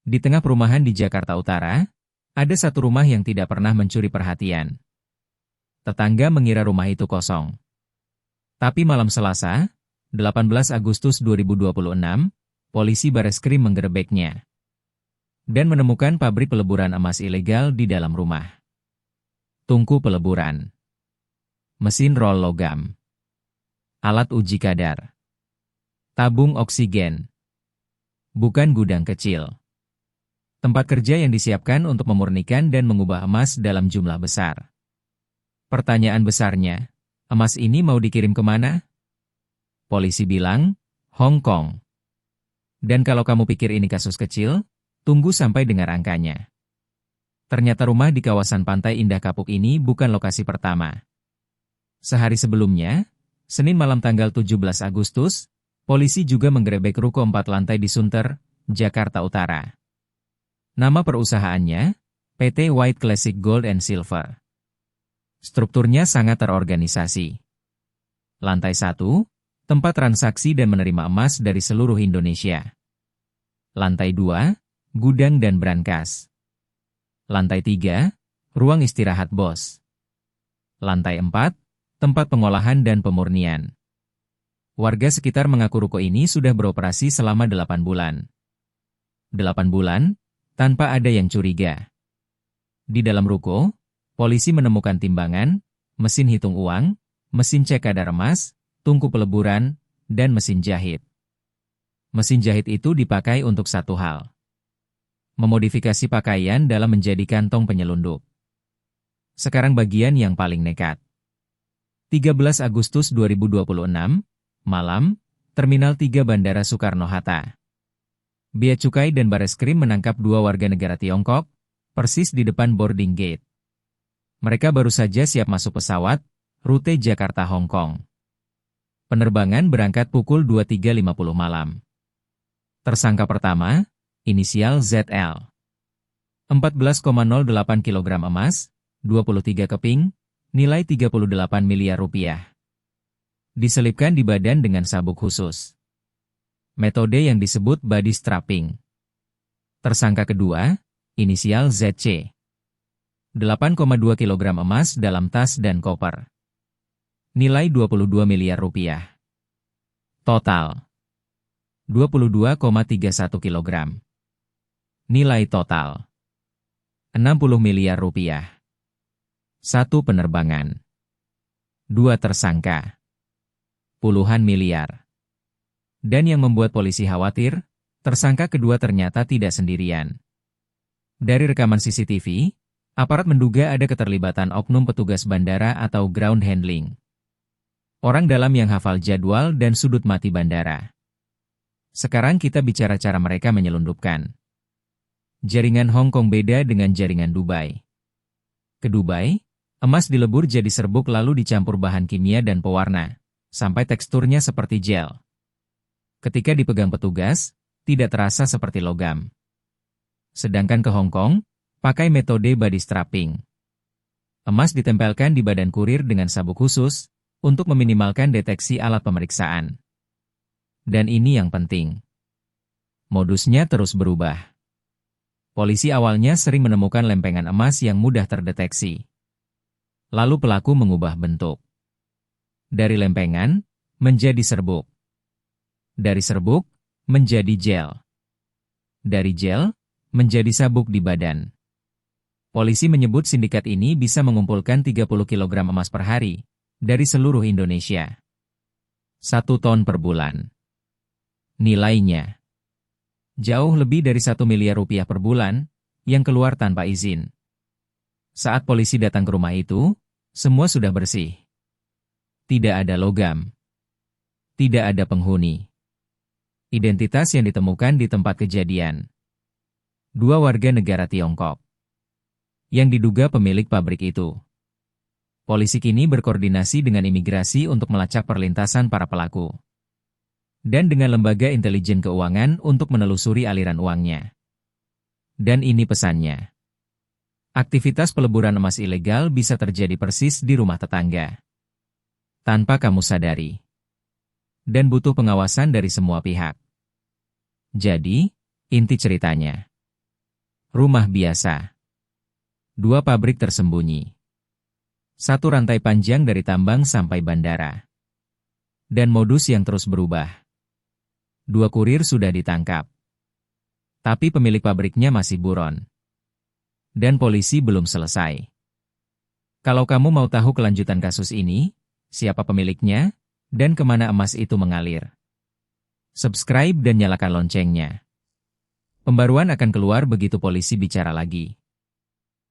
Di tengah perumahan di Jakarta Utara, ada satu rumah yang tidak pernah mencuri perhatian. Tetangga mengira rumah itu kosong. Tapi malam Selasa, 18 Agustus 2026, polisi Bareskrim menggerebeknya dan menemukan pabrik peleburan emas ilegal di dalam rumah. Tungku peleburan, mesin roll logam, alat uji kadar, tabung oksigen, bukan gudang kecil. Tempat kerja yang disiapkan untuk memurnikan dan mengubah emas dalam jumlah besar. Pertanyaan besarnya, emas ini mau dikirim kemana? Polisi bilang, Hong Kong. Dan kalau kamu pikir ini kasus kecil, tunggu sampai dengar angkanya. Ternyata rumah di kawasan Pantai Indah Kapuk ini bukan lokasi pertama. Sehari sebelumnya, Senin malam tanggal 17 Agustus, polisi juga menggerebek ruko 4 lantai di Sunter, Jakarta Utara. Nama perusahaannya, PT White Classic Gold and Silver. Strukturnya sangat terorganisasi. Lantai 1, tempat transaksi dan menerima emas dari seluruh Indonesia. Lantai 2, gudang dan brankas. Lantai 3, ruang istirahat bos. Lantai 4, tempat pengolahan dan pemurnian. Warga sekitar mengaku ruko ini sudah beroperasi selama 8 bulan. 8 bulan, tanpa ada yang curiga. Di dalam ruko, polisi menemukan timbangan, mesin hitung uang, mesin cek kadar emas, tungku peleburan, dan mesin jahit. Mesin jahit itu dipakai untuk satu hal: memodifikasi pakaian dalam menjadi kantong penyelundup. Sekarang bagian yang paling nekat. 13 Agustus 2026, malam, Terminal 3 Bandara Soekarno-Hatta. Bea Cukai dan Bareskrim menangkap 2 warga negara Tiongkok, persis di depan boarding gate. Mereka baru saja siap masuk pesawat, rute Jakarta-Hong Kong. Penerbangan berangkat pukul 23.50 malam. Tersangka pertama, inisial ZL. 14,08 kg emas, 23 keping, nilai 38 miliar rupiah. Diselipkan di badan dengan sabuk khusus. Metode yang disebut body strapping. Tersangka kedua, inisial ZC. 8,2 kg emas dalam tas dan koper. Nilai 22 miliar rupiah. Total 22,31 kg. Nilai total 60 miliar rupiah. 1 penerbangan. 2 tersangka. Puluhan miliar. Dan yang membuat polisi khawatir, tersangka kedua ternyata tidak sendirian. Dari rekaman CCTV, aparat menduga ada keterlibatan oknum petugas bandara atau ground handling. Orang dalam yang hafal jadwal dan sudut mati bandara. Sekarang kita bicara cara mereka menyelundupkan. Jaringan Hong Kong beda dengan jaringan Dubai. Ke Dubai, emas dilebur jadi serbuk lalu dicampur bahan kimia dan pewarna, sampai teksturnya seperti gel. Ketika dipegang petugas, tidak terasa seperti logam. Sedangkan ke Hong Kong, pakai metode body strapping. Emas ditempelkan di badan kurir dengan sabuk khusus, untuk meminimalkan deteksi alat pemeriksaan. Dan ini yang penting. Modusnya terus berubah. Polisi awalnya sering menemukan lempengan emas yang mudah terdeteksi. Lalu pelaku mengubah bentuk. Dari lempengan, menjadi serbuk. Dari serbuk, menjadi gel. Dari gel, menjadi sabuk di badan. Polisi menyebut sindikat ini bisa mengumpulkan 30 kg emas per hari, dari seluruh Indonesia. 1 ton per bulan. Nilainya jauh lebih dari 1 miliar rupiah per bulan, yang keluar tanpa izin. Saat polisi datang ke rumah itu, semua sudah bersih. Tidak ada logam. Tidak ada penghuni. Identitas yang ditemukan di tempat kejadian. 2 warga negara Tiongkok. Yang diduga pemilik pabrik itu. Polisi kini berkoordinasi dengan imigrasi untuk melacak perlintasan para pelaku. Dan dengan lembaga intelijen keuangan untuk menelusuri aliran uangnya. Dan ini pesannya. Aktivitas peleburan emas ilegal bisa terjadi persis di rumah tetangga. Tanpa kamu sadari. Dan butuh pengawasan dari semua pihak. Jadi, inti ceritanya. Rumah biasa. 2 pabrik tersembunyi. 1 rantai panjang dari tambang sampai bandara. Dan modus yang terus berubah. 2 kurir sudah ditangkap. Tapi pemilik pabriknya masih buron. Dan polisi belum selesai. Kalau kamu mau tahu kelanjutan kasus ini, siapa pemiliknya, dan kemana emas itu mengalir, subscribe dan nyalakan loncengnya. Pembaruan akan keluar begitu polisi bicara lagi.